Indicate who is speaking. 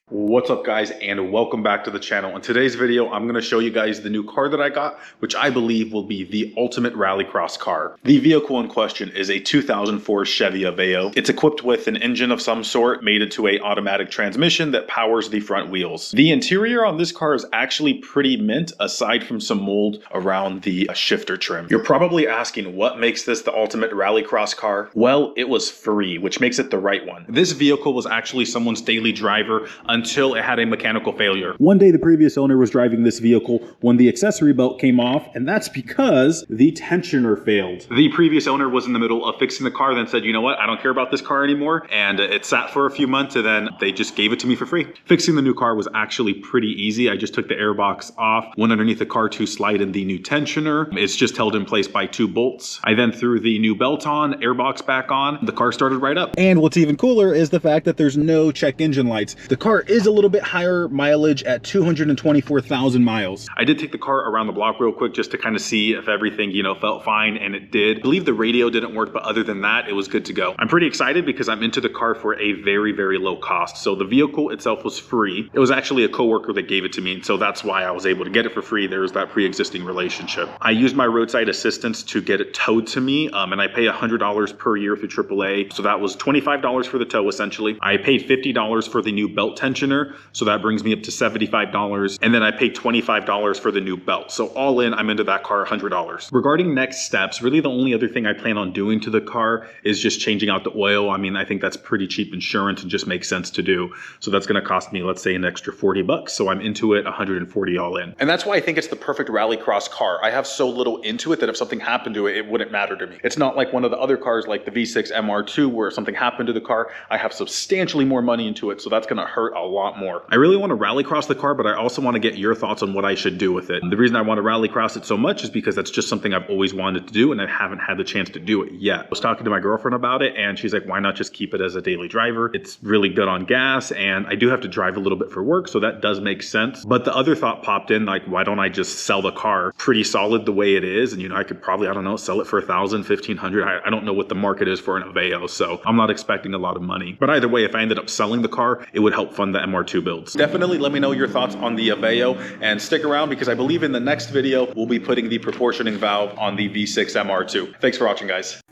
Speaker 1: What's up guys, and welcome back to the channel. In today's video, I'm going to show you guys the new car that I got, which I believe will be the ultimate rallycross car. The vehicle in question is a 2004 Chevy Aveo. It's equipped with an engine of some sort made into an automatic transmission that powers the front wheels. The interior on this car is actually pretty mint aside from some mold around the shifter trim. You're probably asking what makes this the ultimate rallycross car? Well, it was free, which makes it the right one. This vehicle was actually someone's daily driver until it had a mechanical failure. One day the previous owner was driving this vehicle when the accessory belt came off, and that's because the tensioner failed. The previous owner was in the middle of fixing the car, then said, you know what, I don't care about this car anymore, and it sat for a few months, and then they just gave it to me for free. Fixing the new car was actually pretty easy. I just took the airbox off, went underneath the car to slide in the new tensioner. It's just held in place by 2 bolts. I then threw the new belt on, airbox back on, the car started right up.
Speaker 2: And what's even cooler is the fact that there's no check engine lights. The car is a little bit higher mileage at 224,000 miles.
Speaker 1: I did take the car around the block real quick just to kind of see if everything, felt fine, and it did. I believe the radio didn't work, but other than that, it was good to go. I'm pretty excited because I'm into the car for a very, very low cost. So the vehicle itself was free. It was actually a coworker that gave it to me, and so that's why I was able to get it for free. There's that pre-existing relationship. I used my roadside assistance to get it towed to me, and I pay $100 per year through AAA. So that was $25 for the tow, essentially. I paid $50 for the new belt tensioner, so that brings me up to $75, and then I paid $25 for the new belt. So all in, I'm into that car $100. Regarding next steps, really the only other thing I plan on doing to the car is just changing out the oil. I mean, I think that's pretty cheap insurance and just makes sense to do. So that's going to cost me, let's say, an extra $40. So I'm into it 140 all in. And that's why I think it's the perfect rallycross car. I have so little into it that if something happened to it, it wouldn't matter to me. It's not like one of the other cars like the V6 MR2 where if something happened to the car, I have substantially more money into it. So that's going to hurt a lot more. I really want to rallycross the car, but I also want to get your thoughts on what I should do with it. And the reason I want to rallycross it so much is because that's just something I've always wanted to do, and I haven't had the chance to do it yet. I was talking to my girlfriend about it, and she's like, why not just keep it as a daily driver? It's really good on gas, and I do have to drive a little bit for work, so that does make sense. But the other thought popped in, like, why don't I just sell the car pretty solid the way it is? And, I could probably, I don't know, sell it for $1,000, $1,500. I don't know what the market is for an Aveo, so I'm not expecting a lot of money. But either way, if I ended up selling the car, it would help fund the MR2 builds. Definitely let me know your thoughts on the Aveo, and stick around because I believe in the next video we'll be putting the proportioning valve on the V6 MR2. Thanks for watching, guys.